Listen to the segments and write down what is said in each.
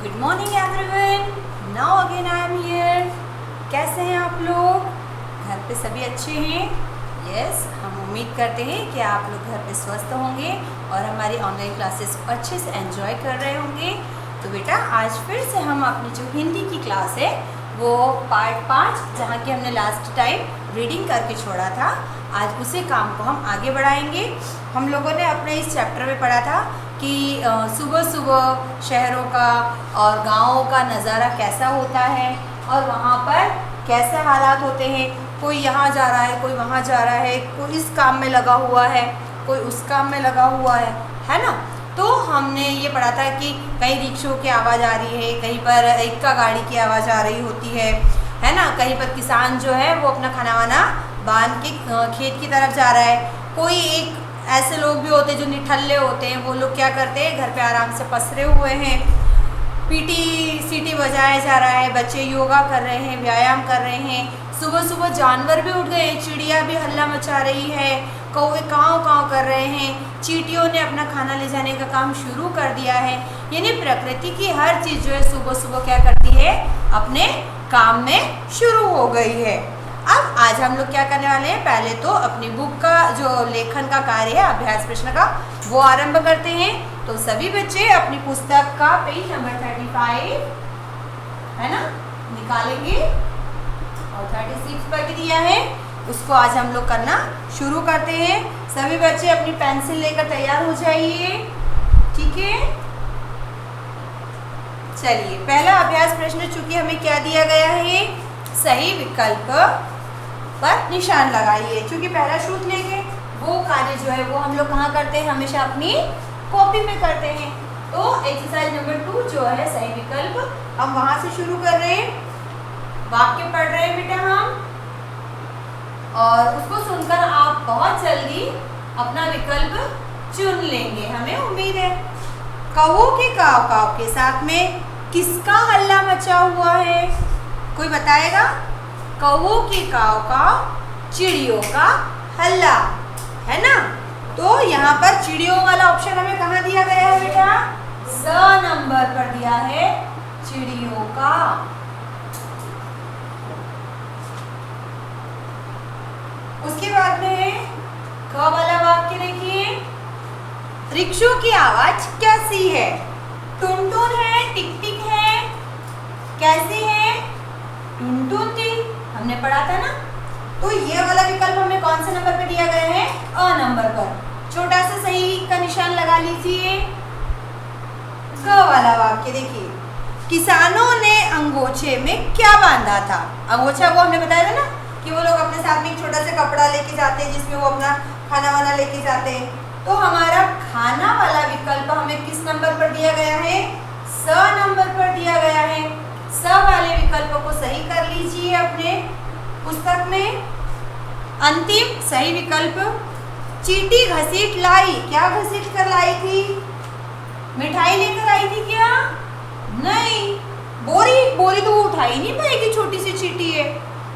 Good morning everyone, now again I am here. कैसे हैं आप लोग? घर पे सभी अच्छे हैं? यस, हम उम्मीद करते हैं कि आप लोग घर पे स्वस्थ होंगे और हमारी ऑनलाइन क्लासेस को अच्छे से एंजॉय कर रहे होंगे। तो बेटा, आज फिर से हम अपनी जो हिंदी की क्लास है वो पार्ट 5, जहाँ की हमने लास्ट टाइम रीडिंग करके छोड़ा था, आज उसी काम को हम आगे बढ़ाएंगे। हम लोगों ने अपने इस चैप्टर में पढ़ा था कि सुबह सुबह शहरों का और गाँवों का नज़ारा कैसा होता है और वहाँ पर कैसे हालात होते हैं। कोई यहाँ जा रहा है, कोई वहाँ जा रहा है, कोई इस काम में लगा हुआ है, कोई उस काम में लगा हुआ है ना। तो हमने ये पढ़ा था कि कहीं रिक्शों की आवाज़ आ रही है, कहीं पर एक्का गाड़ी की आवाज़ आ रही होती है ना। कहीं पर किसान जो है वो अपना खाना वाना बांध के खेत की तरफ जा रहा है। कोई एक ऐसे लोग भी होते हैं जो निठल्ले होते हैं, वो लोग क्या करते हैं, घर पे आराम से पसरे हुए हैं, पीटी सीटी बजाया जा रहा है, बच्चे योगा कर रहे हैं, व्यायाम कर रहे हैं। सुबह सुबह जानवर भी उठ गए, चिड़िया भी हल्ला मचा रही है, कौवे काँव काँव कर रहे हैं, चींटियों ने अपना खाना ले जाने का काम शुरू कर दिया है। यानी प्रकृति की हर चीज़ जो है सुबह सुबह क्या करती है, अपने काम में शुरू हो गई है। अब आज हम लोग क्या करने वाले हैं, पहले तो अपनी बुक का जो लेखन का कार्य है, अभ्यास प्रश्न का, वो आरंभ करते हैं। तो सभी बच्चे अपनी पुस्तक का पेज नंबर 35 है ना निकालेंगे और 36 पर भी दिया है, उसको आज हम लोग करना शुरू करते हैं। सभी बच्चे अपनी पेंसिल लेकर तैयार हो जाइए, ठीक है। चलिए, पहला अभ्यास प्रश्न, चूंकि हमें क्या दिया गया है, सही विकल्प पर निशान लगाइए। क्योंकि पैराशूट लेके वो कार्य जो है वो हम लोग कहाँ करते हैं, हमेशा अपनी कॉपी में करते हैं। तो एक्सरसाइज नंबर 2 जो है सही विकल्प, हम वहां से शुरू कर रहे हैं। वाक्य पढ़ रहे हैं बेटा हम, और उसको सुनकर आप बहुत जल्दी अपना विकल्प चुन लेंगे, हमें उम्मीद है। कौवों के काव काव के साथ में किसका हल्ला मचा हुआ है, कोई बताएगा? कौवों के काव काव, चिड़ियों का हल्ला, है ना। तो यहाँ पर चिड़ियों वाला ऑप्शन हमें कहाँ दिया गया है बेटा, स नंबर पर दिया है, चिड़ियों का। उसके बाद में क वाला वाक्य देखिए, रिक्शों की आवाज कैसी है, टुनटुन है, टिक टिक है, कैसी है, टुनटुन थी, हमने पढ़ा था ना। तो ये वाला विकल्प हमें कौन से नंबर पे दिया गया है, अ नंबर पर। छोटा सा सही का निशान लगा लीजिए। ग वाला वाक्य देखिए, किसानों ने अंगोछे में क्या बांधा था। अंगोछा वो हमने बताया था ना कि वो लोग अपने साथ में एक छोटा सा कपड़ा लेके जाते हैं जिसमें वो अपना खाना वाना लेके जाते हैं। तो हमारा खाना वाला विकल्प हमें किस नंबर पर दिया गया है, स नंबर पर दिया गया है। स वाले विकल्प को सही कर लीजिए अपने पुस्तक में। अंतिम सही विकल्प, चींटी घसीट लाई, क्या घसीट कर लाई थी, मिठाई लेकर आई थी क्या, नहीं, बोरी तो वो उठाई नहीं पाएगी, छोटी सी चींटी है,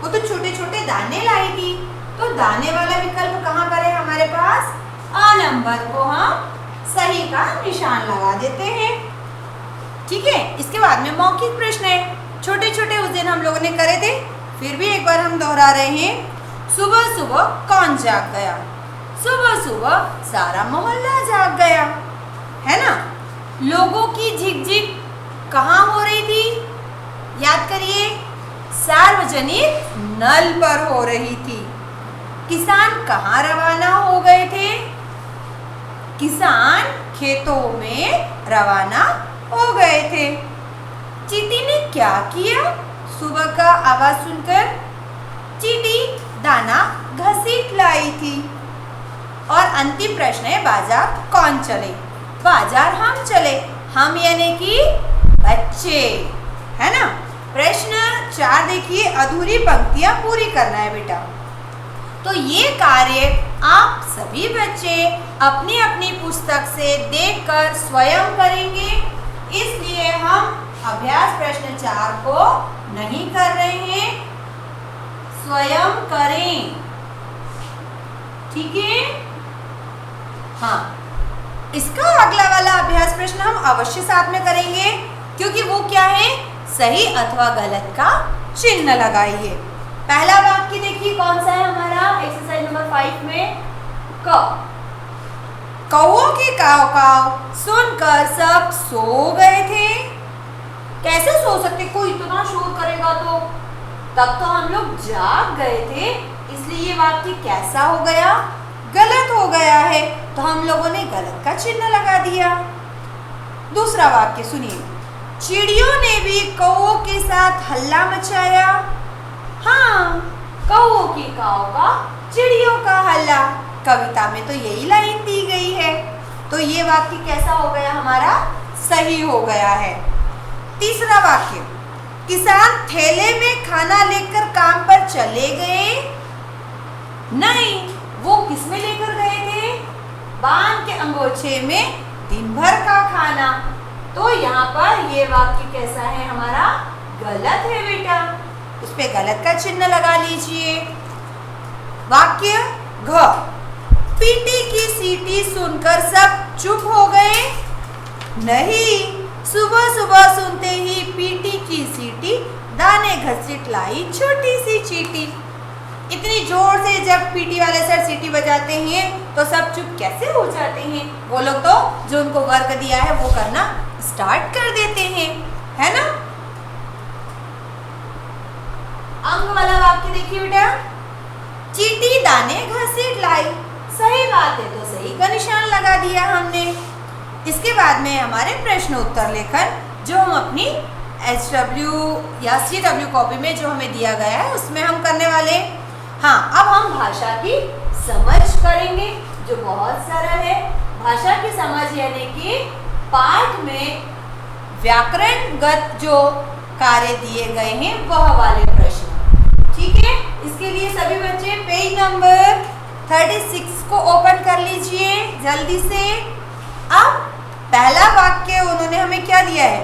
वो तो छोटे छोटे दाने लाई थी। तो दाने वाला विकल्प कहाँ पर है हमारे पास, आ नंबर को हम सही का निशान लगा देते हैं, ठीक है। इसके बाद में मौखिक प्रश्न है, छोटे छोटे उस दिन हम लोगों ने करे थे, फिर भी एक बार हम दोहरा रहे हैं। सुबह सुबह कौन जाग गया, सुबह सुबह सारा मोहल्ला जाग गया, है ना। लोगों की झिकझिक कहाँ हो रही थी, याद करिए, सार्वजनिक नल पर हो रही थी। किसान कहाँ रवाना हो गए थे, किसान खेतों में रवाना हो गए थे। चींटी ने क्या किया, सुबह का आवाज सुनकर चींटी दाना घसीट लाई थी। और अंतिम प्रश्न है, बाजार कौन चले, बाजार हम चले, हम यानी कि बच्चे, है ना। प्रश्न 4 देखिए, अधूरी पंक्तियां पूरी करना है बेटा। तो ये कार्य आप सभी बच्चे अपनी अपनी पुस्तक से देखकर स्वयं करेंगे, इसलिए हम अभ्यास प्रश्न 4 को नहीं कर रहे हैं, स्वयं करें, ठीक है। हाँ, इसका अगला वाला अभ्यास प्रश्न हम अवश्य साथ में करेंगे। क्योंकि वो क्या है, सही अथवा गलत का चिन्ह लगाइए। पहला वाक्य देखिए कौन सा है हमारा एक्सरसाइज नंबर 5 में, क। कौओं के काव काव सुनकर सब सो गए थे। कैसे सो सकते, कोई इतना शोर करेगा तो? तब तो हम लोग जाग गए थे, इसलिए ये वाक्य कैसा हो गया, गलत हो गया है, तो हम लोगों ने गलत का चिन्ह लगा दिया। दूसरा वाक्य सुनिए, चिड़ियों ने भी कौओं के साथ हल्ला मचाया। हाँ, कौओं की काव का, चिड़ियों का हल्ला, कविता में तो यही लाइन दी गई है, तो ये वाक्य कैसा हो गया हमारा, सही हो गया है। तीसरा वाक्य, किसान थैले में खाना लेकर काम पर चले गए। नहीं, वो किस में लेकर गए थे, बांध के अंगोछे में दिन भर का खाना, तो यहाँ पर ये वाक्य कैसा है हमारा, गलत है बेटा, उस पे गलत का चिन्ह लगा लीजिए। वाक्य घ, पीटी की सीटी सुनकर सब चुप हो गए। नहीं, सुबह सुबह सुनते ही पीटी की सीटी दाने घसीट लाई छोटी सी चीटी। इतनी जोर से जब पीटी वाले सर सीटी बजाते हैं तो सब चुप कैसे हो जाते हैं, वो लोग तो जो उनको वर्क दिया है वो करना स्टार्ट कर देते हैं, है ना। अंग वाला वाक्य देखिए बेटा, चीटी दाने घसीट लाई, सही बात है, तो सही का निशान लगा दिया हमने। इसके बाद में हमारे प्रश्न उत्तर लेखन जो हम अपनी HW या CW कॉपी में जो हमें दिया गया है उसमें हम करने वाले। हाँ, अब हम भाषा की समझ करेंगे जो बहुत सरल है। भाषा की समझ यानी कि पाठ में व्याकरणगत जो कार्य दिए गए हैं वह वाले प्रश्न, ठीक है। इसके लिए सभी बच्चे पेज नंबर 36 को ओपन कर लीजिए जल्दी से। अब पहला वाक्य उन्होंने हमें क्या दिया है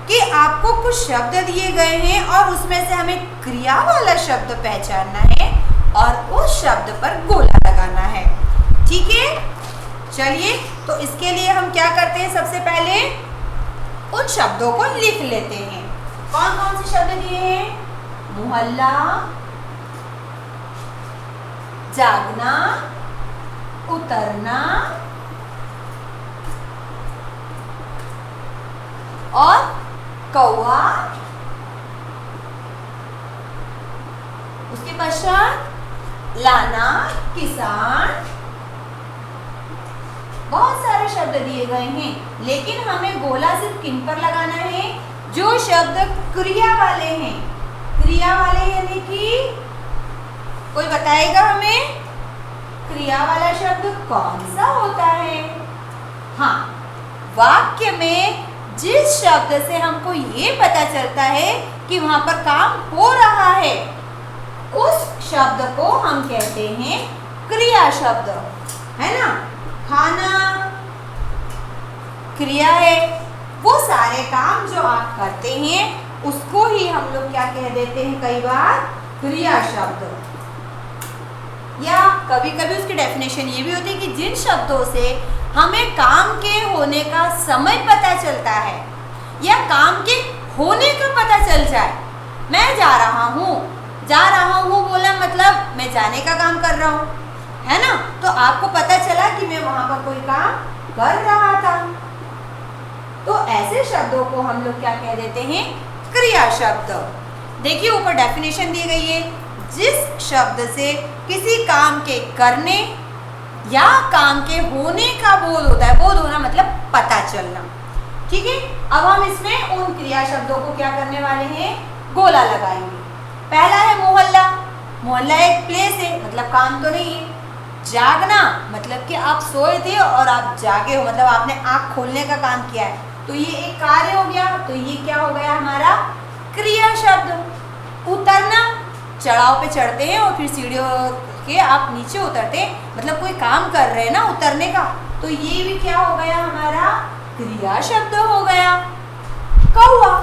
कि आपको कुछ शब्द दिए गए हैं और उसमें से हमें क्रिया वाला शब्द पहचानना है और उस शब्द पर गोला लगाना है, ठीक है। चलिए, तो इसके लिए हम क्या करते हैं, सबसे पहले उन शब्दों को लिख लेते हैं। कौन कौन से शब्द दिए हैं, मोहल्ला, जागना, उतरना और कौवा। उसके पश्चात लाना, किसान, बहुत सारे शब्द दिए गए हैं, लेकिन हमें गोला सिर्फ किन पर लगाना है, जो शब्द क्रिया वाले हैं। क्रिया वाले यानी कि कोई बताएगा हमें क्रिया वाला शब्द कौन सा होता है। हाँ, वाक्य में जिस शब्द से हमको ये पता चलता है कि वहां पर काम हो रहा है उस शब्द को हम कहते हैं क्रिया शब्द, है ना। खाना क्रिया है, वो सारे काम जो आप करते हैं उसको ही हम लोग क्या कह देते हैं कई बार, क्रिया शब्द। या कभी कभी उसकी डेफिनेशन ये भी होती है कि जिन शब्दों से हमें काम के होने का समय पता चलता है या काम के होने का पता चल जाए। मैं जा रहा हूँ बोला मतलब मैं जाने का काम कर रहा हूँ, है ना। तो आपको पता चला कि मैं वहां पर कोई काम कर रहा था, तो ऐसे शब्दों को हम लोग क्या कह देते हैं, क्रिया शब्द। देखिए ऊपर डेफिनेशन दी गई है, जिस शब्द से किसी काम के करने या काम के होने का बोध होता है, बोध होना मतलब पता चलना, ठीक है। अब हम इसमें उन क्रिया शब्दों को क्या करने वाले हैं, गोला लगाएंगे। पहला है मोहल्ला। मोहल्ला एक प्लेस है, मतलब काम तो नहीं है। जागना मतलब कि आप सोए थे और आप जागे हो, मतलब आपने आँख खोलने का काम किया है, तो ये एक कार्य हो गया, तो ये क्या हो गया हमारा, क्रिया शब्द। उतरना, चढ़ाव पे चढ़ते हैं और फिर सीढ़ियों के आप नीचे उतरते हैं, मतलब कोई काम कर रहे हैं ना उतरने का, तो ये भी क्या हो गया हमारा, क्रिया शब्द हो गया। कौवा,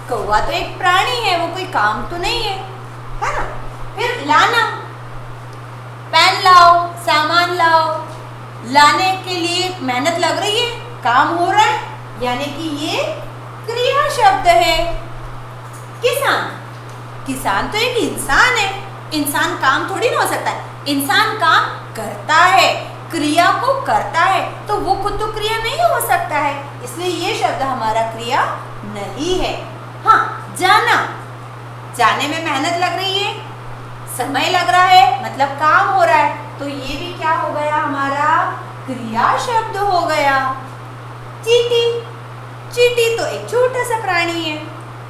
कौवा तो एक प्राणी है, वो कोई काम तो नहीं है ना। फिर लाना, पेन लाओ, सामान लाओ, लाने के लिए मेहनत लग रही है, काम हो रहा है, यानी कि ये क्रिया शब्द है? किसान। किसान तो एक इंसान है, इंसान काम थोड़ी ना हो सकता है, इंसान काम करता है, क्रिया को करता है, तो वो खुद तो क्रिया नहीं हो सकता है, इसलिए ये शब्द हमारा क्रिया नहीं है। हाँ, जाना, जाने में मेहनत लग रही है, समय लग रहा है, मतलब काम हो रहा है, तो ये भी क्या हो गया हमारा? क्रिया शब्द हो गया। चींटी, चींटी तो एक छोटा सा प्राणी है,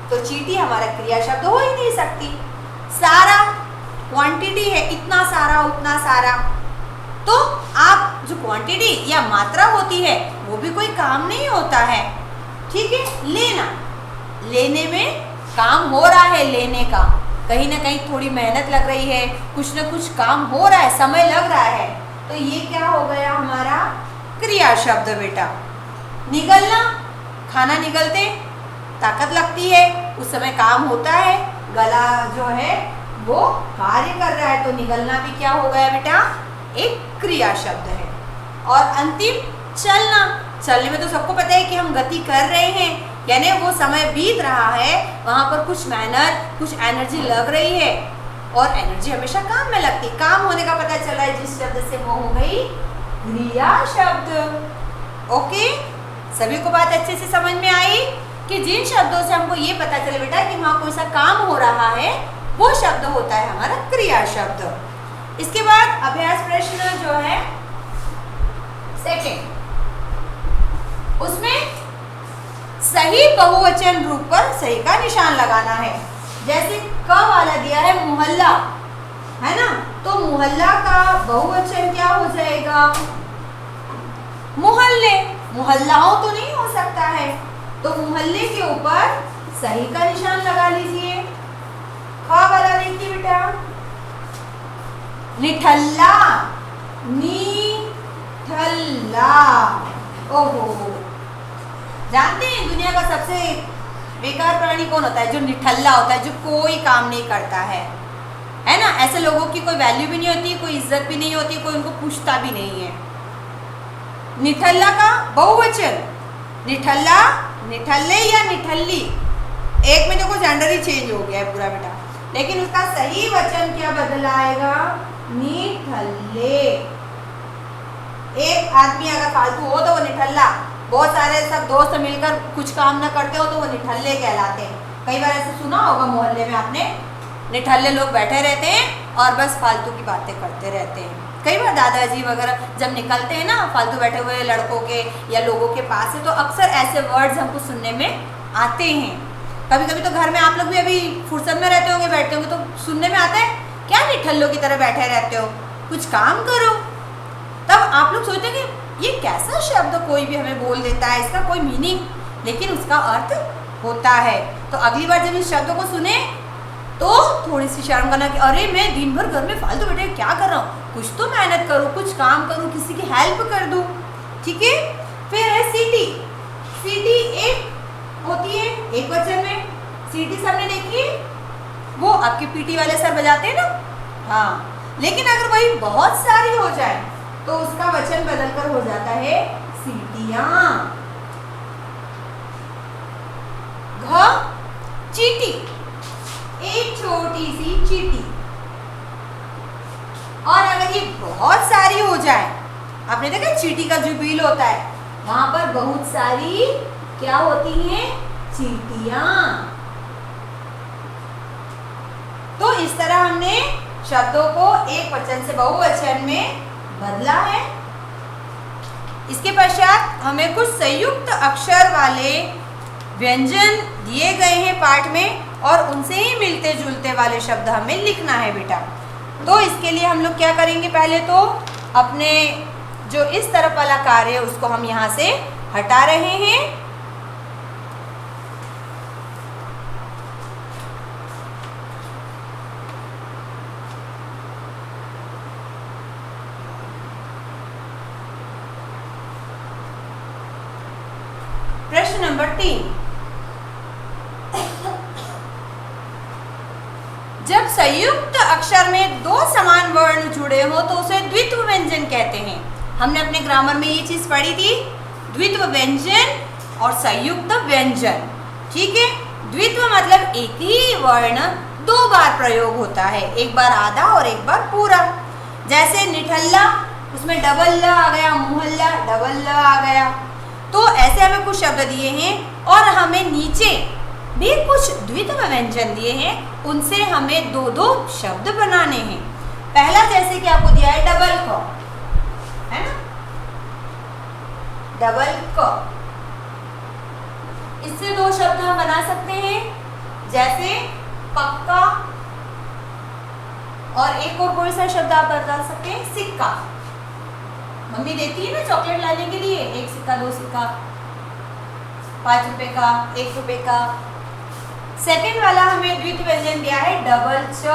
तो चींटी हमारा क्रिया शब्द हो ही नहीं सकती। सारा क्वांटिटी है, इतना सारा उतना सारा, तो आप जो क्वांटिटी या मात्रा होती है वो भी कोई काम नहीं होता है। ठीक है, लेना, लेने में काम हो रहा है, लेने का कहीं ना कहीं थोड़ी मेहनत लग रही है, कुछ ना कुछ काम हो रहा है, समय लग रहा है, तो ये क्या हो गया हमारा? क्रिया शब्द बेटा। निगलना, खाना निगलते, ताकत लगती है, उस समय काम होता है, गला जो है वो कार्य कर रहा है, तो निगलना भी क्या हो गया बेटा? एक क्रिया शब्द है। और अंतिम चलना, चलने में तो सबको पता है कि हम गति कर रहे हैं, यानी वो समय बीत रहा है, वहाँ पर कुछ मेहनत, कुछ एनर्जी लग रही है, और एनर्जी हमेशा काम में लगती है, काम होने का पता चल रहा है, जिस शब्द से वो हो गई क्रिया शब्द। ओके, सभी को बात अच्छे से समझ में आई कि जिन शब्दों से हमको ये पता चले बेटा कि वहाँ कोई सा काम हो रहा है, वो शब्द होता है हमारा क्रिया शब्द। इसके बाद अभ्यास प्रश्न जो है सेकंड, उसमें सही बहुवचन रूप पर सही का निशान लगाना है। जैसे क वाला दिया है मोहल्ला, है ना, तो मोहल्ला का बहुवचन क्या हो जाएगा? मोहल्ले। मोहल्लाओं तो नहीं हो सकता है, तो मोहल्ले के ऊपर सही का निशान लगा लीजिए। ख वाला देखिए बेटा, निठल्ला, निठल्ला। ओहो, जानते हैं दुनिया का सबसे बेकार प्राणी कौन होता है? जो निठल्ला होता है, जो कोई काम नहीं करता है ना। ऐसे लोगों की कोई वैल्यू भी नहीं होती, कोई इज्जत भी नहीं होती, कोई उनको पूछता भी नहीं है। निठल्ला का बहुवचन, निठल्ला, निठल्ले या निठल्ली, एक में देखो जेंडर ही चेंज हो गया है पूरा बेटा, लेकिन उसका सही वचन क्या बदला आएगा? निठल्ले। एक आदमी अगर फालतू हो तो वो निठल्ला, बहुत सारे सब दोस्त मिलकर कुछ काम ना करते हो तो वो निठल्ले कहलाते हैं। कई बार ऐसे सुना होगा मोहल्ले में आपने, निठल्ले लोग बैठे रहते हैं और बस फालतू की बातें करते रहते हैं। कई बार दादाजी वगैरह जब निकलते हैं ना फालतू बैठे हुए लड़कों के या लोगों के पास से, तो अक्सर ऐसे वर्ड्स हमको सुनने में आते हैं। कभी कभी तो घर में आप लोग भी अभी फुर्सत में रहते होंगे, बैठते होंगे, तो सुनने में आता है, क्या निठल्लों की तरह बैठे रहते हो, कुछ काम करो। तब आप लोग सोचते हैं कि ये कैसा शब्द कोई भी हमें बोल देता है, इसका कोई मीनिंग, लेकिन उसका अर्थ होता है। तो अगली बार जब इस शब्द को सुने तो थोड़ी सी शर्म करना कि अरे मैं दिन भर घर में फालतू बैठे क्या कर रहा हूँ, कुछ तो मेहनत करूँ, कुछ काम करूँ, किसी की हेल्प कर दूँ। ठीक है, फिर है सीटी। सीटी एक होती है एक वचन में, सीटी सबने देखी है, वो आपके पीटी वाले सर बजाते हैं ना। हाँ, लेकिन अगर वही बहुत सारी हो जाए तो उसका वचन बदलकर हो जाता है सीटियां। घ, चीटी, एक छोटी सी चीटी। और अगर ये बहुत सारी हो जाए, आपने देखा चीटी का जो बिल होता है वहां पर बहुत सारी क्या होती हैं? चीटियां। तो इस तरह हमने शब्दों को एक वचन से बहुवचन में बदला है। इसके पश्चात हमें कुछ संयुक्त अक्षर वाले व्यंजन दिए गए हैं पाठ में, और उनसे ही मिलते जुलते वाले शब्द हमें लिखना है बेटा। तो इसके लिए हम लोग क्या करेंगे? पहले तो अपने जो इस तरफ वाला कार्य है उसको हम यहाँ से हटा रहे हैं। प्रश्न नंबर 3, जब संयुक्त अक्षर में दो समान वर्ण जुड़े हो तो उसे द्वित्व व्यंजन कहते हैं। हमने अपने ग्रामर में ये चीज पढ़ी थी, द्वित्व व्यंजन और संयुक्त व्यंजन। ठीक है। द्वित्व मतलब एक ही वर्ण दो बार प्रयोग होता है, एक बार आधा और एक बार पूरा। जैसे निठल्ला, उसमें डबल ल आ गया, मुहल्ला डबल ल आ गया। तो ऐसे हमें कुछ शब्द दिए हैं और हमें नीचे भी कुछ द्वित्व व्यंजन दिए हैं, उनसे हमें दो दो शब्द बनाने हैं। पहला जैसे कि आपको दिया है डबल क, है ना, डबल क, इससे दो शब्द हम बना सकते हैं, जैसे पक्का, और एक और कोई सा शब्द आप बता सकते हैं, सिक्का। मम्मी देती है ना चॉकलेट लाने के लिए, एक सिक्का, दो सिक्का, 5 रुपए का, 1 रुपए का। सेकेंड वाला हमें द्वित्व व्यंजन दिया है डबल च।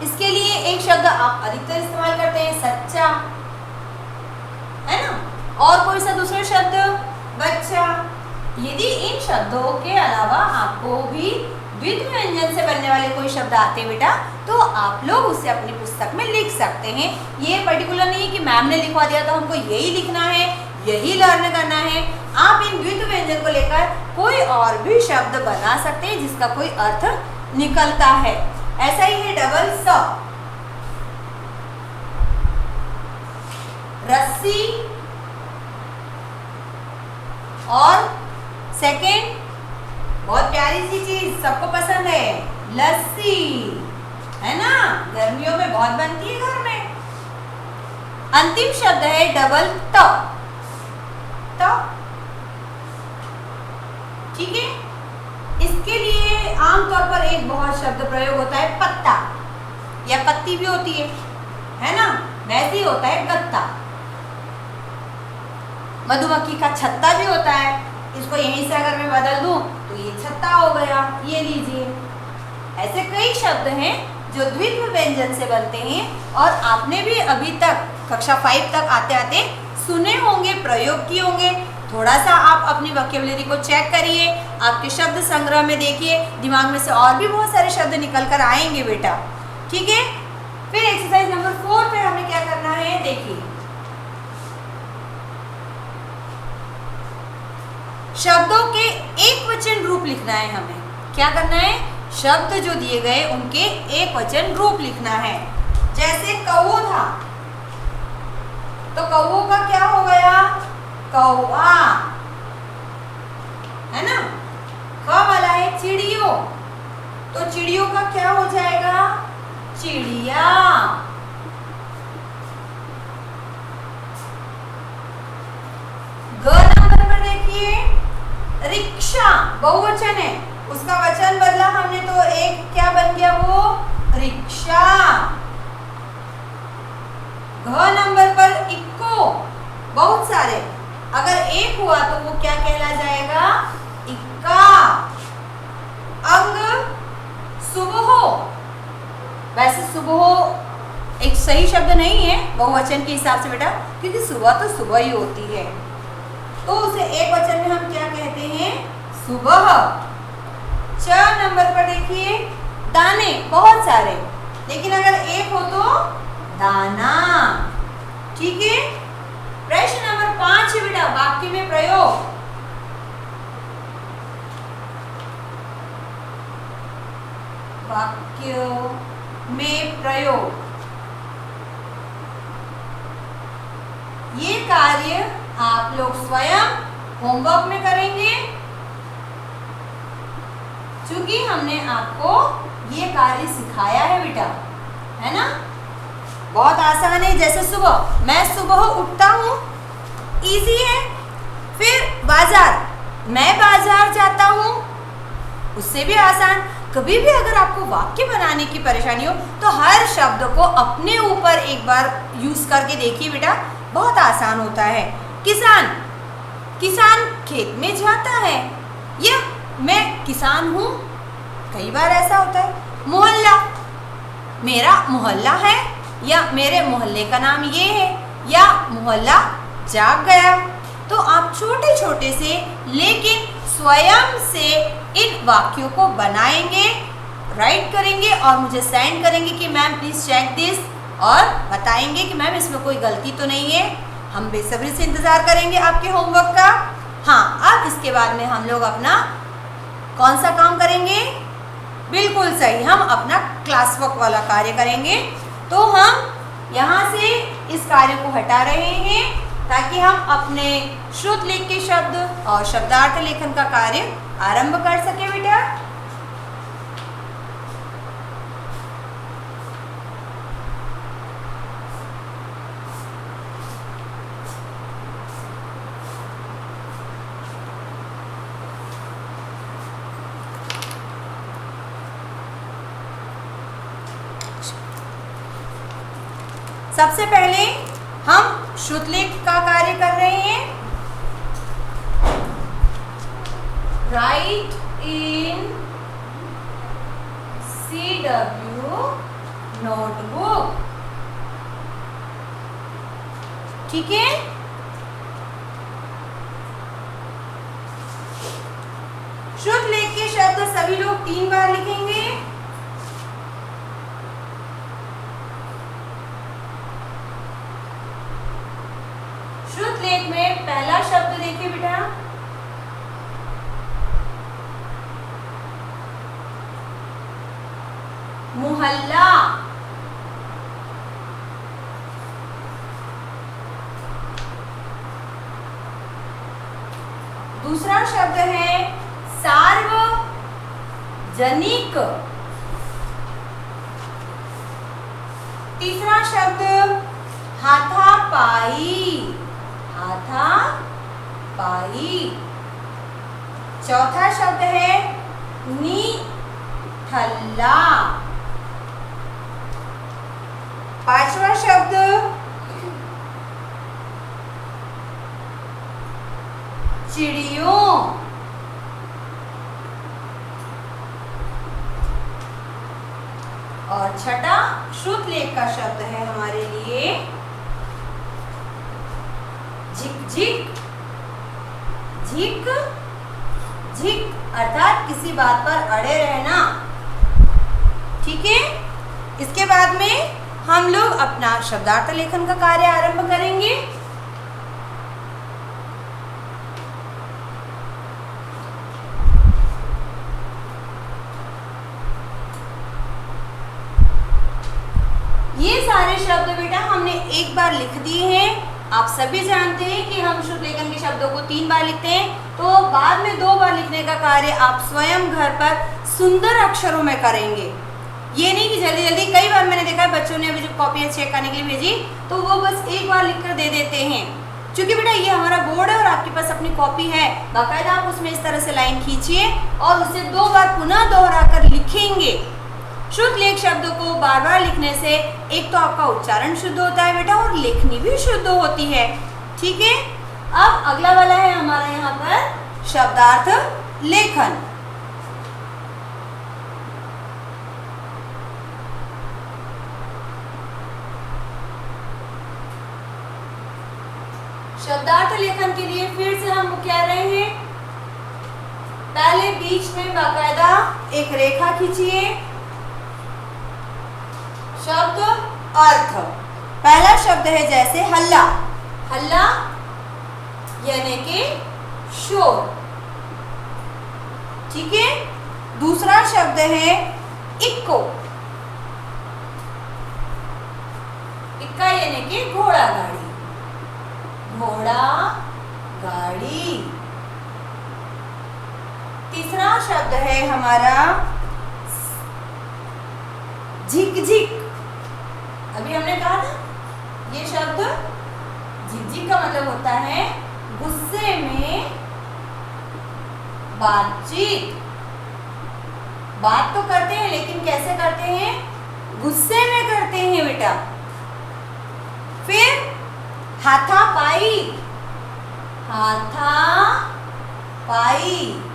इसके लिए एक शब्द आप अधिकतर इस्तेमाल करते हैं, सच्चा, है ना, और कोई सा दूसरा शब्द बच्चा। यदि इन शब्दों के अलावा आपको भी द्वित्व व्यंजन से बनने वाले कोई शब्द आते हैं बेटा, तो आप लोग उसे अपनी पुस्तक में लिख सकते हैं। ये पर्टिकुलर नहीं कि मैम ने लिखवा दिया तो हमको यही लिखना है, यही लर्न करना है। आप इन द्वित्व व्यंजन को लेकर कोई और भी शब्द बना सकते हैं जिसका कोई अर्थ निकलता है। ऐसा ही है डबल स, रस्सी, और सेकेंड बहुत प्यारी सी चीज सबको पसंद है, लस्सी, है ना, गर्मियों में बहुत बनती है घर में। अंतिम शब्द है डबल त, ठीक है। इसके लिए आमतौर पर एक बहुत शब्द प्रयोग होता है पत्ता, या पत्ती भी होती है ना, वैसे ही होता है गत्ता। मधुमक्खी का छत्ता भी होता है, इसको यहीं से अगर मैं बदल दूं तो ये छत्ता हो गया, ये लीजिए। ऐसे कई शब्द हैं जो द्वित्व व्यंजन से बनते हैं और आपने भी अभी तक कक्षा 5 तक आते आते सुने होंगे, प्रयोग किए होंगे। थोड़ा सा आप अपनी वोकैबुलरी को चेक करिए, आपके शब्द संग्रह में देखिए, दिमाग में से और भी बहुत सारे शब्द निकल कर आएंगे बेटा, ठीक है। फिर एक्सरसाइज नंबर 4 पे हमें क्या करना है, देखिए शब्दों के एक वचन रूप लिखना है। हमें क्या करना है, शब्द जो दिए गए उनके एक वचन रूप लिखना है। जैसे कौओ था, तो कौओ का क्या हो गया, कौआ, है ना। ख वाला है चिड़ियों, तो चिड़ियों का क्या हो जाएगा, चिड़िया। ग नंबर पर देखिए, रिक्शा बहुवचन है, उसका वचन बदला हमने तो एक क्या बन गया, वो रिक्शा। घ नंबर पर इक्को, बहुत सारे, अगर एक हुआ तो वो क्या कहला जाएगा, इक्का। अंग सुबह, वैसे सुबह एक सही शब्द नहीं है बहुवचन के हिसाब से बेटा, क्योंकि सुबह तो सुबह ही होती है, तो उसे एक वचन में हम क्या कहते हैं, सुबह। 4 नंबर पर देखिए, दाने बहुत सारे, लेकिन अगर एक हो तो दाना, ठीक है। प्रश्न नंबर 5 है बेटा, वाक्य में प्रयोग। वाक्य में प्रयोग, ये कार्य आप लोग स्वयं होमवर्क में करेंगे, क्योंकि हमने आपको ये कार्य सिखाया है बेटा, है ना। बहुत आसान है, जैसे सुबह, मैं सुबह उठता हूँ, इजी है। फिर बाजार, मैं बाजार जाता हूँ, उससे भी आसान। कभी भी अगर आपको वाक्य बनाने की परेशानी हो तो हर शब्द को अपने ऊपर एक बार यूज करके देखिए बेटा, बहुत आसान होता है। किसान, किसान खेत में जाता है, या मैं किसान हूँ, कई बार ऐसा होता है। मोहल्ला, मेरा मोहल्ला है, या मेरे मोहल्ले का नाम ये है, या मोहल्ला जाग गया। तो आप छोटे छोटे से लेकिन स्वयं से इन वाक्यों को बनाएंगे, राइट करेंगे और मुझे सेंड करेंगे कि मैम प्लीज़ चेक दिस, और बताएंगे कि मैम इसमें कोई गलती तो नहीं है। हम बेसब्री से इंतज़ार करेंगे आपके होमवर्क का। हाँ, अब इसके बाद में हम लोग अपना कौन सा काम करेंगे? बिल्कुल सही, हम अपना क्लास वर्क वाला कार्य करेंगे। तो हम यहाँ से इस कार्य को हटा रहे हैं ताकि हम अपने श्रुत लेख के शब्द और शब्दार्थ लेखन का कार्य आरंभ कर सके बेटा। सबसे पहले हम श्रुतलेख का कार्य कर रहे हैं। राइट इन CW नोटबुक, ठीक है। श्रुतलेख के शब्द सभी लोग 3 बार लिखेंगे। श्रुतलेख में पहला शब्द देखिए बेटा, मोहल्ला। दूसरा शब्द है सार्वजनिक। तीसरा शब्द हाथापाई, हाथापाई। चौथा शब्द है निठल्ला। पांचवा शब्द चिड़ियों। और छठा श्रुतलेख का शब्द है हमारे लिए झिक-झिक। झिक झिक अर्थात किसी बात पर अड़े रहना, ठीक है। इसके बाद में हम लोग अपना शब्दार्थ लेखन का कार्य आरंभ करेंगे। ये सारे शब्द बेटा हमने एक बार लिख दिए हैं। आप सभी जानते हैं कि हम शुद्ध लेखन के शब्दों को 3 बार लिखते हैं, तो बाद में 2 बार लिखने का कार्य आप स्वयं घर पर सुंदर अक्षरों में करेंगे। ये नहीं कि जल्दी जल्दी, कई बार मैंने देखा है बच्चों ने अभी जब कॉपियाँ चेक करने के लिए भेजी तो वो बस एक बार लिख कर दे देते हैं। क्योंकि बेटा ये हमारा बोर्ड है और आपके पास अपनी कॉपी है, बाकायदा आप उसमें इस तरह से लाइन खींचिए और उसे 2 बार पुनः दोहरा कर लिखेंगे। शुद्ध लेख शब्दों को बार बार लिखने से एक तो आपका उच्चारण शुद्ध होता है बेटा और लेखनी भी शुद्ध होती है, ठीक है। अब अगला वाला है हमारा यहाँ पर शब्दार्थ लेखन। शब्दार्थ लेखन के लिए फिर से हम कह रहे हैं, पहले बीच में बाकायदा एक रेखा खींचिए। शब्द अर्थ, पहला शब्द है जैसे हल्ला, हल्ला यानी कि शोर, ठीक है। दूसरा शब्द है इक्को, इक्का यानी कि घोड़ा गाड़ी, घोड़ा गाड़ी। तीसरा शब्द है हमारा झिक-झिक। अभी हमने कहा था ये शब्द झिक-झिक का मतलब होता है गुस्से में बातचीत। बात तो करते हैं लेकिन कैसे करते हैं? गुस्से में करते हैं बेटा। फिर हाथापाई, हाथापाई,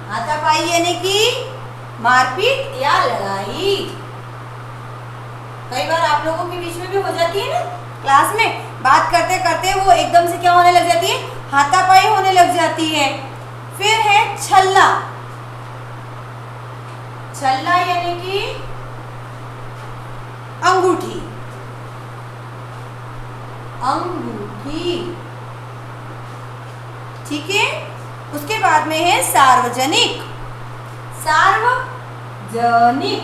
हाथापाई यानी कि मारपीट या लड़ाई। कई बार आप लोगों के बीच में भी हो जाती है ना, क्लास में बात करते करते वो एकदम से क्या होने लग जाती है? हाथापाई होने लग जाती है। फिर है छल्ला, छल्ला यानी कि अंगूठी, अंगूठी, ठीक है। उसके बाद में है सार्वजनिक। सार्वजनिक,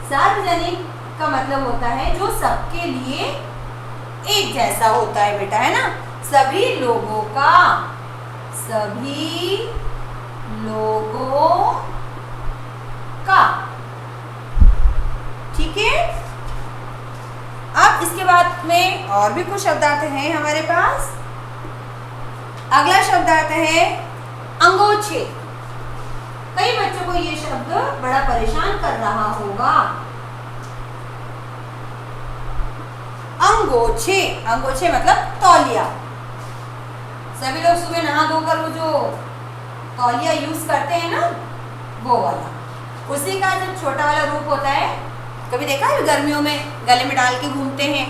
सार्वजनिक का मतलब होता है जो सबके लिए एक जैसा होता है बेटा, है ना, सभी लोगों का, सभी लोगों का, ठीक है। अब इसके बाद में और भी कुछ शब्दार्थ हैं हमारे पास। अगला शब्दार्थ है अंगोछे। कई बच्चों को ये शब्द बड़ा परेशान कर रहा होगा। अंगोछे, अंगोछे मतलब तौलिया। सभी लोग सुबह नहा धोकर वो जो तौलिया यूज करते हैं ना, वो वाला, उसी का जो छोटा वाला रूप होता है। कभी देखा है गर्मियों में गले में डाल के घूमते हैं,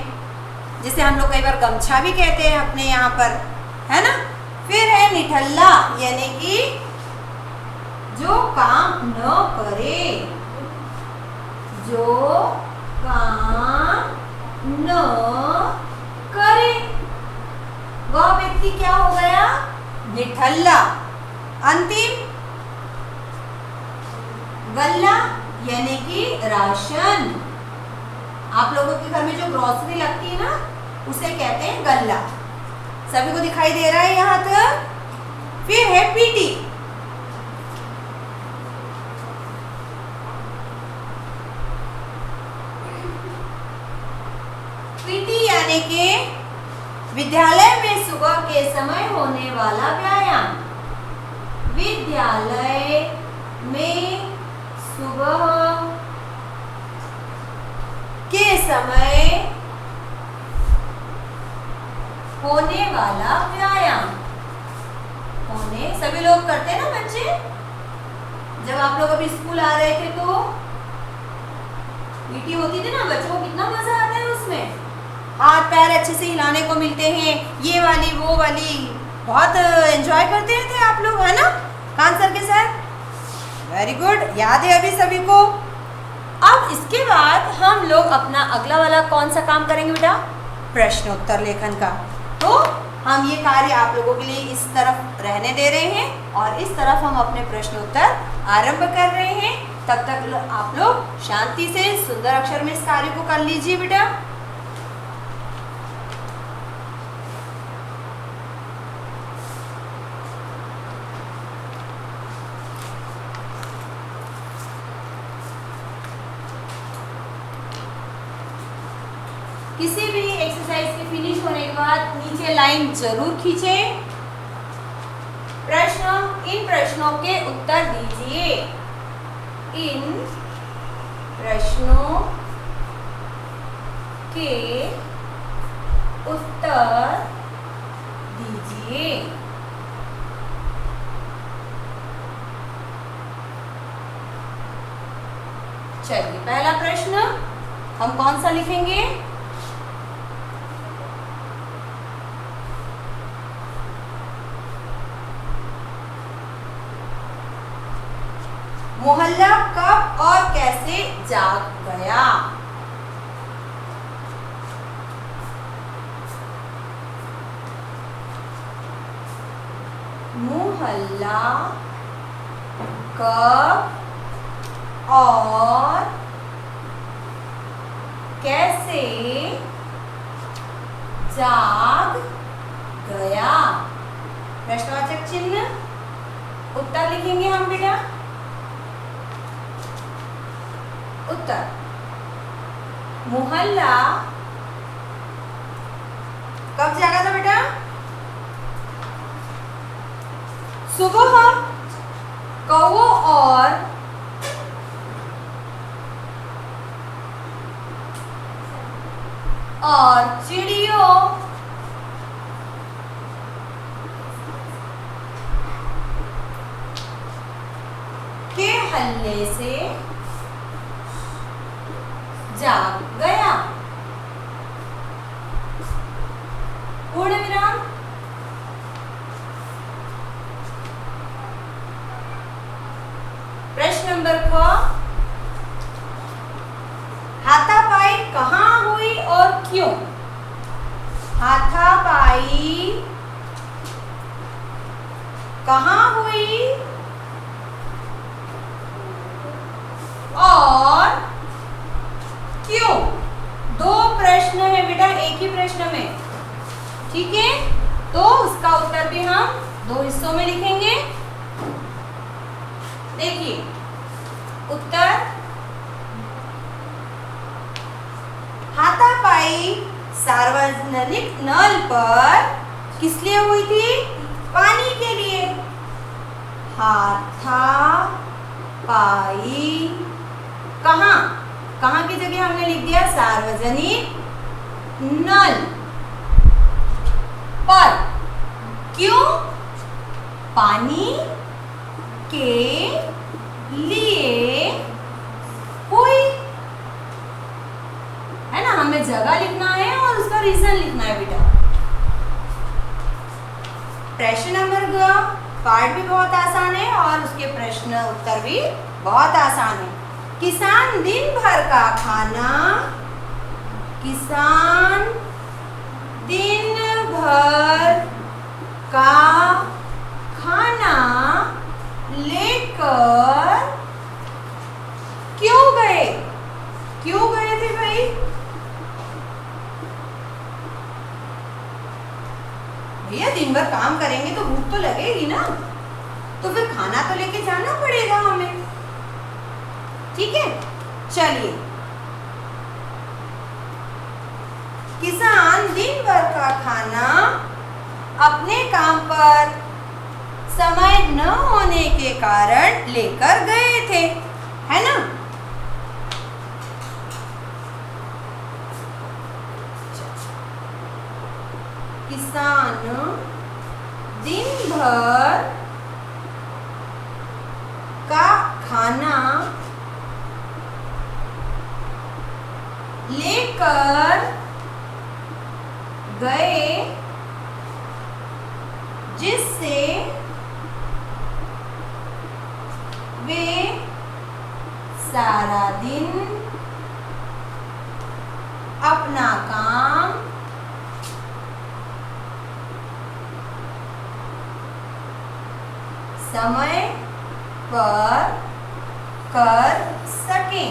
जिसे हम लोग कई बार गमछा भी कहते हैं अपने यहाँ पर, है ना। फिर है निठल्ला, यानी कि जो काम न करे, जो काम न करे, वह व्यक्ति क्या हो गया, निठल्ला। अंतिम गल्ला, यानी कि राशन। आप लोगों के घर में जो ग्रोसरी लगती है ना, उसे कहते हैं गल्ला। सभी को दिखाई दे रहा है यहाँ तक। फिर है पीटी। पीटी यानी कि विद्यालय में सुबह के समय होने वाला व्यायाम। विद्यालय में सुबह के समय होने वाला व्यायाम। होने सभी लोग करते हैं ना बच्चे। जब आप लोग अभी स्कूल आ रहे थे तो पीटी होती थी ना, बच्चों को कितना मजा आता है उसमें। हाथ पैर अच्छे से हिलाने को मिलते हैं, ये वाली वो वाली, बहुत एंजॉय करते थे आप लोग, है ना, कान सर के साथ। वेरी गुड, याद है अभी सभी को। अब इसके बाद हम लोग अपना अगला वाला कौन सा काम करेंगे बेटा, प्रश्नोत्तर लेखन का। तो हम ये कार्य आप लोगों के लिए इस तरफ रहने दे रहे हैं और इस तरफ हम अपने प्रश्नोत्तर आरंभ कर रहे हैं। तब तक आप लोग शांति से सुंदर अक्षर में इस कार्य को कर लीजिए बेटा। किसी भी एक्सरसाइज के फिनिश होने के बाद नीचे लाइन जरूर खींचें। प्रश्न, इन प्रश्नों के उत्तर दीजिए। इन प्रश्नों के उत्तर दीजिए। चलिए, पहला प्रश्न हम कौन सा लिखेंगे, मोहल्ला कब और कैसे जाग गया। मोहल्ला कब और कैसे जाग गया। प्रश्नवाचक चिन्ह, उत्तर लिखेंगे हम बेटा। उत्तर, मोहल्ला कब जागा था बेटा, सुबह कौवों और चिड़ियों के हल्ले से जाग गया। पूर्ण विराम। प्रश्न नंबर क, हाथापाई कहाँ हुई और क्यों। हाथापाई कहाँ हुई और क्यों? दो प्रश्न है बेटा एक ही प्रश्न में, ठीक है? तो उसका उत्तर भी हम दो हिस्सों में लिखेंगे। देखिए उत्तर, हाथापाई सार्वजनिक नल पर किस लिए हुई थी? पानी के लिए। हाथापाई कहाँ? कहाँ की जगह हमने लिख दिया सार्वजनिक नल पर। क्यों? पानी के लिए हुई, है ना? हमें जगह लिखना है और उसका रीजन लिखना है बेटा। प्रश्न नंबर ग पार्ट भी बहुत आसान है और उसके प्रश्न उत्तर भी बहुत आसान है। किसान दिन भर का खाना, किसान दिन भर का खाना लेकर क्यों गए? क्यों गए थे भाई? भैया दिन भर काम करेंगे तो भूख तो लगेगी ना, तो फिर खाना तो लेके जाना पड़ेगा हमें, ठीक है? चलिए, किसान दिन भर का खाना अपने काम पर समय न होने के कारण लेकर गए थे, है ना? किसान दिन भर का खाना लेकर गए, जिससे वे सारा दिन अपना काम समय पर कर सकें,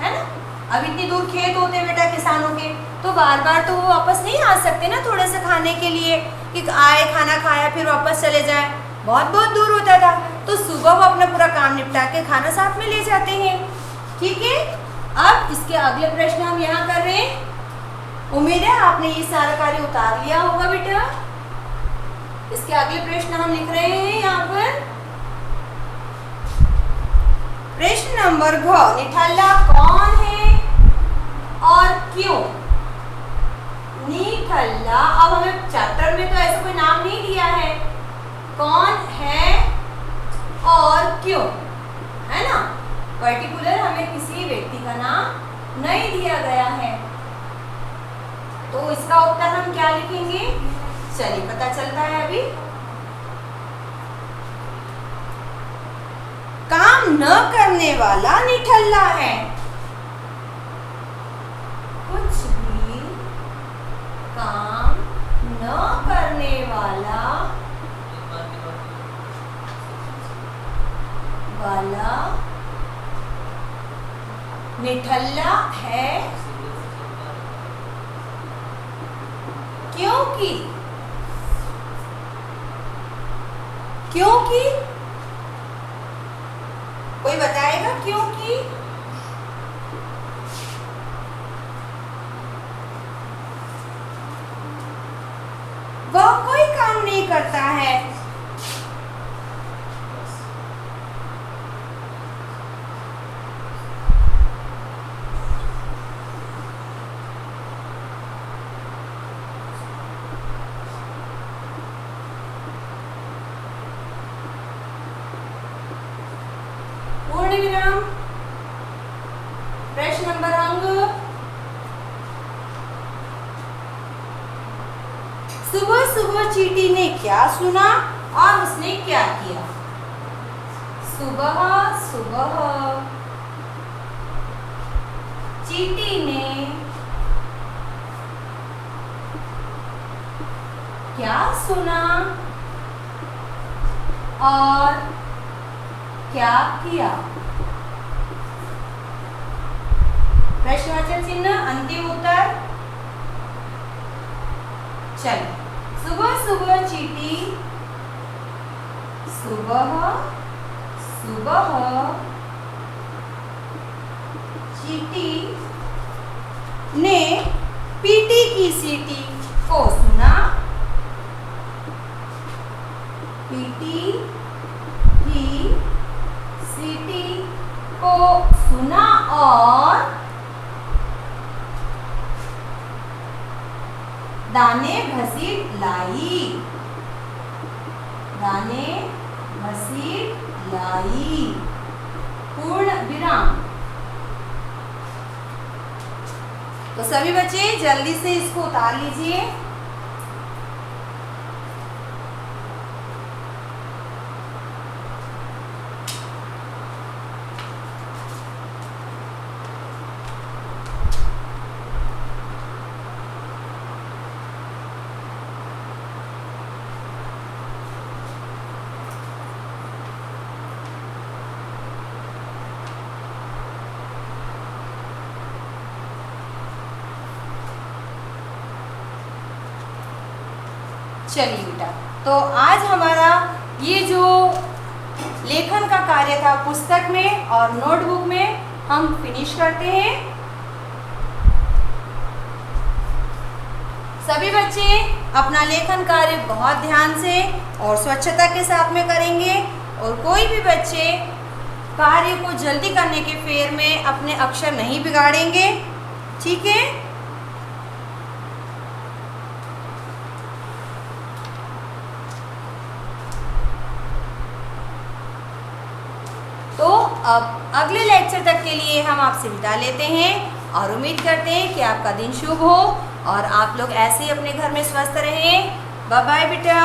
है ना? अब इतनी दूर खेत होते बेटा किसानों के, तो बार बार तो वो वापस नहीं आ सकते ना थोड़े से खाने के लिए, कि आए खाना खाया फिर वापस चले जाए, बहुत बहुत दूर होता था। तो सुबह वो अपना पूरा काम निपटा के खाना साथ में ले जाते हैं, ठीक है? अब इसके अगले प्रश्न हम यहाँ कर रहे हैं। उम्मीद है आपने ये सारा कार्य उतार लिया होगा बेटा। इसके अगले प्रश्न हम लिख रहे हैं यहाँ पर। प्रश्न नंबर घ, निठल्ला कौन है और क्यों? निठल्ला, अब हमें चैप्टर में तो ऐसा कोई नाम नहीं दिया है, कौन है और क्यों, है ना? पर्टिकुलर हमें किसी व्यक्ति का नाम नहीं दिया गया है, तो इसका उत्तर हम क्या लिखेंगे? चलिए पता चलता है अभी। काम न करने वाला निठल्ला है। कुछ भी काम न करने वाला निठल्ला है, क्योंकि कोई बताएगा क्योंकि? वह कोई काम नहीं करता है। पूर्ण विराम। प्रश्न नंबर अंक, सुबह सुबह चींटी ने क्या सुना और उसने क्या किया? सुबह सुबह चींटी ने क्या सुना और क्या किया? प्रश्नवाचक चिन्ह, अंतिम उत्तर। चलिए, सुबह सुबह चींटी, सुबह सुबह चींटी ने पीटी की सीटी को सुना। पीटी की सीटी को सुना और दाने घसीट लाई। दाने घसीट लाई। पूर्ण विराम। तो सभी बच्चे जल्दी से इसको उतार लीजिए। चलिए बेटा, तो आज हमारा ये जो लेखन का कार्य था पुस्तक में और नोटबुक में हम फिनिश करते हैं। सभी बच्चे अपना लेखन कार्य बहुत ध्यान से और स्वच्छता के साथ में करेंगे और कोई भी बच्चे कार्य को जल्दी करने के फेर में अपने अक्षर नहीं बिगाड़ेंगे, ठीक है? तो अब अगले लेक्चर तक के लिए हम आपसे विदा लेते हैं और उम्मीद करते हैं कि आपका दिन शुभ हो और आप लोग ऐसे ही अपने घर में स्वस्थ रहें। बाय बाय बेटा।